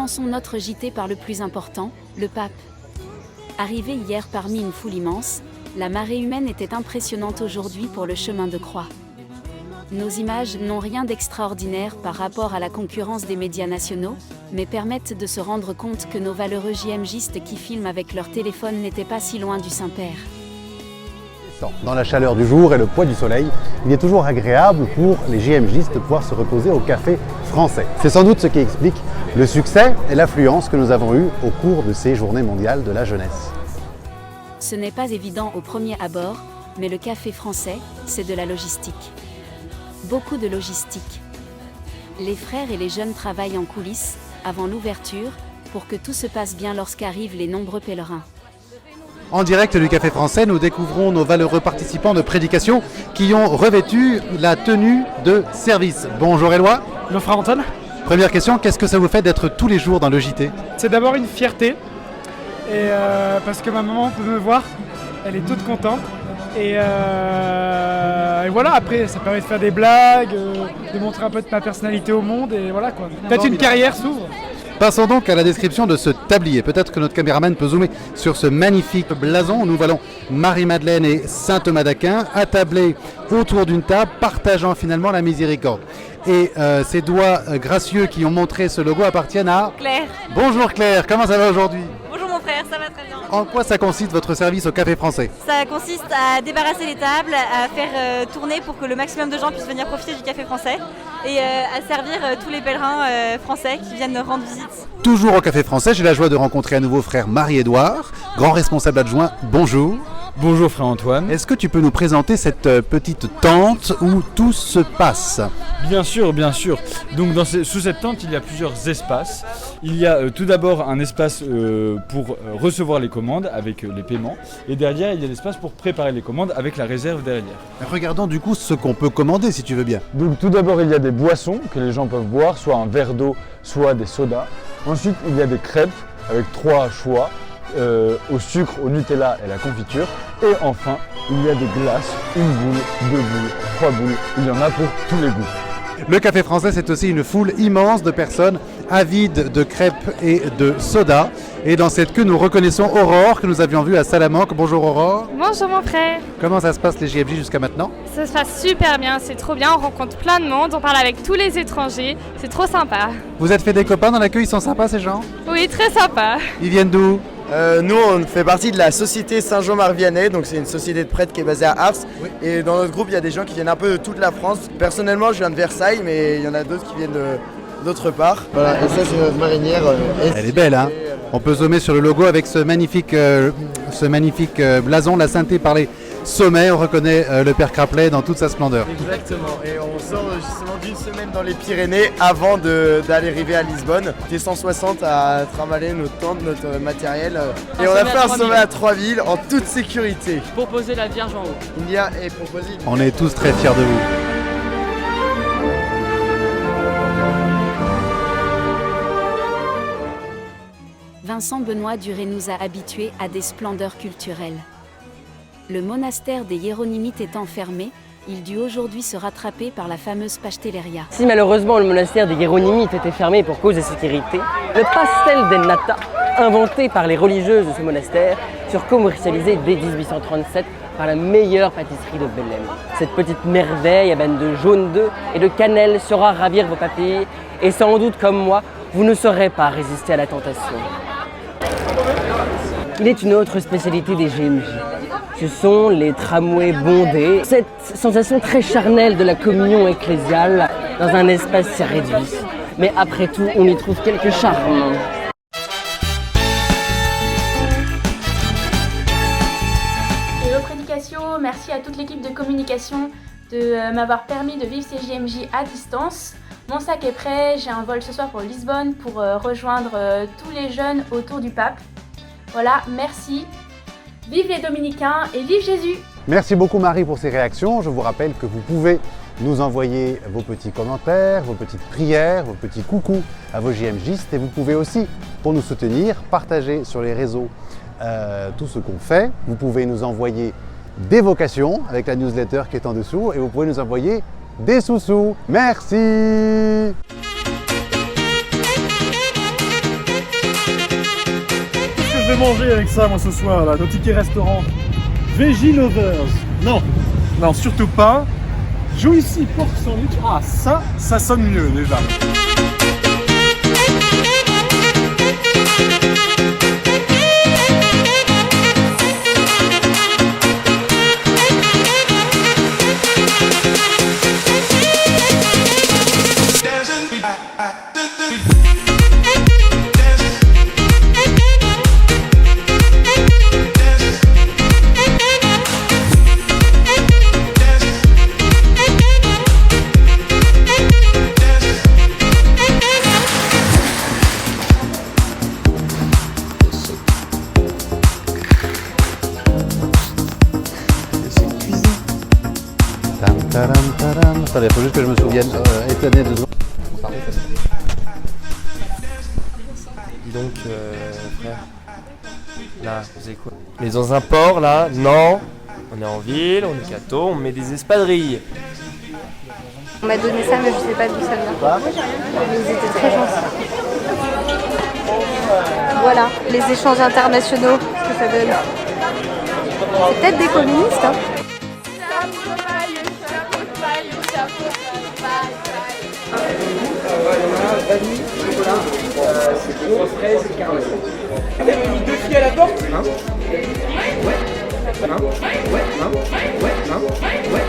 commençons notre JT par le plus important, le pape. Arrivé hier parmi une foule immense, la marée humaine était impressionnante aujourd'hui pour le chemin de croix. Nos images n'ont rien d'extraordinaire par rapport à la concurrence des médias nationaux, mais permettent de se rendre compte que nos valeureux JMJistes qui filment avec leur téléphone n'étaient pas si loin du Saint-Père. Dans la chaleur du jour et le poids du soleil, il est toujours agréable pour les JMJistes de pouvoir se reposer au café français. C'est sans doute ce qui explique le succès et l'affluence que nous avons eus au cours de ces journées mondiales de la jeunesse. Ce n'est pas évident au premier abord, mais le café français, c'est de la logistique. Beaucoup de logistique. Les frères et les jeunes travaillent en coulisses, avant l'ouverture, pour que tout se passe bien lorsqu'arrivent les nombreux pèlerins. En direct du Café Français, nous découvrons nos valeureux participants de prédication qui ont revêtu la tenue de service. Bonjour Éloi. Bonjour frère Antoine. Première question, qu'est-ce que ça vous fait d'être tous les jours dans le JT? C'est d'abord une fierté, et parce que ma maman peut me voir, elle est toute contente. Et voilà, après ça permet de faire des blagues, de montrer un peu de ma personnalité au monde, et voilà quoi. Peut-être une carrière s'ouvre. Passons donc à la description de ce tablier. Peut-être que notre caméraman peut zoomer sur ce magnifique blason où nous voyons Marie-Madeleine et Saint Thomas d'Aquin attablés autour d'une table, partageant finalement la miséricorde. Et ces doigts gracieux qui ont montré ce logo appartiennent à Claire. Bonjour Claire, comment ça va aujourd'hui? Bonjour mon frère, ça va très bien. En quoi ça consiste votre service au Café Français? Ça consiste à débarrasser les tables, à faire tourner pour que le maximum de gens puissent venir profiter du café français et à servir tous les pèlerins français qui viennent rendre visite. Toujours au Café Français, j'ai la joie de rencontrer à nouveau frère Marie-Édouard, grand responsable adjoint. Bonjour. Bonjour frère Antoine. Est-ce que tu peux nous présenter cette petite tente où tout se passe? Bien sûr, bien sûr. Donc sous cette tente, il y a plusieurs espaces. Il y a tout d'abord un espace pour recevoir les commandes avec les paiements. Et derrière, il y a l'espace pour préparer les commandes avec la réserve derrière. Regardons du coup ce qu'on peut commander si tu veux bien. Donc tout d'abord, il y a des boissons que les gens peuvent boire, soit un verre d'eau, soit des sodas. Ensuite, il y a des crêpes avec 3 choix. Au sucre, au Nutella et la confiture. Et enfin, il y a des glaces, 1 boule, 2 boules, 3 boules. Il y en a pour tous les goûts. Le Café Français, c'est aussi une foule immense de personnes avides de crêpes et de sodas. Et dans cette queue, nous reconnaissons Aurore que nous avions vue à Salamanque. Bonjour Aurore. Bonjour mon frère. Comment ça se passe les JMJ jusqu'à maintenant? Ça se passe super bien, c'est trop bien, on rencontre plein de monde, on parle avec tous les étrangers, c'est trop sympa. Vous êtes fait des copains dans la queue, ils sont sympas ces gens? Oui, très sympa. Ils viennent d'où? Nous, on fait partie de la société Saint-Jean-Marviannais, donc c'est une société de prêtres qui est basée à Ars. Oui. Et dans notre groupe, il y a des gens qui viennent un peu de toute la France. Personnellement, je viens de Versailles, mais il y en a d'autres qui viennent d'autre part. Voilà, et ça, c'est notre marinière. Elle est belle, hein? On peut zoomer sur le logo avec ce magnifique blason, la sainteté par les sommets. On reconnaît le Père Craplet dans toute sa splendeur. Exactement, et on sort justement d'une semaine dans les Pyrénées avant d'aller arriver à Lisbonne. On était 160 à trimballer notre tente, notre matériel. Et on a fait un sommet à 3 villes en toute sécurité. Pour poser la Vierge en haut. On est tous très fiers de vous. Vincent Benoît Duré nous a habitués à des splendeurs culturelles. Le monastère des Hiéronymites étant fermé, il dut aujourd'hui se rattraper par la fameuse Pastelleria. Si malheureusement le monastère des Hiéronymites était fermé pour cause de sécurité, le pastel del nata, inventé par les religieuses de ce monastère, furent commercialisés dès 1837 par la meilleure pâtisserie de Belém. Cette petite merveille à base de jaune d'œuf et de cannelle saura ravir vos papilles, et sans doute comme moi, vous ne saurez pas résister à la tentation. Il est une autre spécialité des GMJ. Ce sont les tramways bondés. Cette sensation très charnelle de la communion ecclésiale dans un espace si réduit. Mais après tout, on y trouve quelques charmes. Hello Prédication, merci à toute l'équipe de communication de m'avoir permis de vivre ces JMJ à distance. Mon sac est prêt, j'ai un vol ce soir pour Lisbonne pour rejoindre tous les jeunes autour du pape. Voilà, merci. Vive les Dominicains et vive Jésus! Merci beaucoup Marie pour ces réactions. Je vous rappelle que vous pouvez nous envoyer vos petits commentaires, vos petites prières, vos petits coucous à vos JMJistes. Et vous pouvez aussi, pour nous soutenir, partager sur les réseaux tout ce qu'on fait. Vous pouvez nous envoyer des vocations avec la newsletter qui est en dessous et vous pouvez nous envoyer des sous-sous. Merci! vais manger avec ça moi ce soir là, nos tickets restaurant. Veggie Lovers. Non, non surtout pas. Juicy Pork Sandwich. Ah ça sonne mieux déjà. Attendez, il faut juste que je me souvienne. Étonné de Donc, frère, là, vous savez quoi? On est dans un port, là? Non. On est en ville, on est cato, on met des espadrilles. On m'a donné ça, mais je sais pas d'où ça vient. Mais ils étaient très gentils. Voilà, les échanges internationaux, ce que ça donne. C'est peut-être des communistes, hein. Vanille, chocolat, citron, fraise et caramel. Vous avez mis 2 filles à la porte? Hein? Ouais. Hein? Ouais. Hein? Ouais. Hein? Ouais.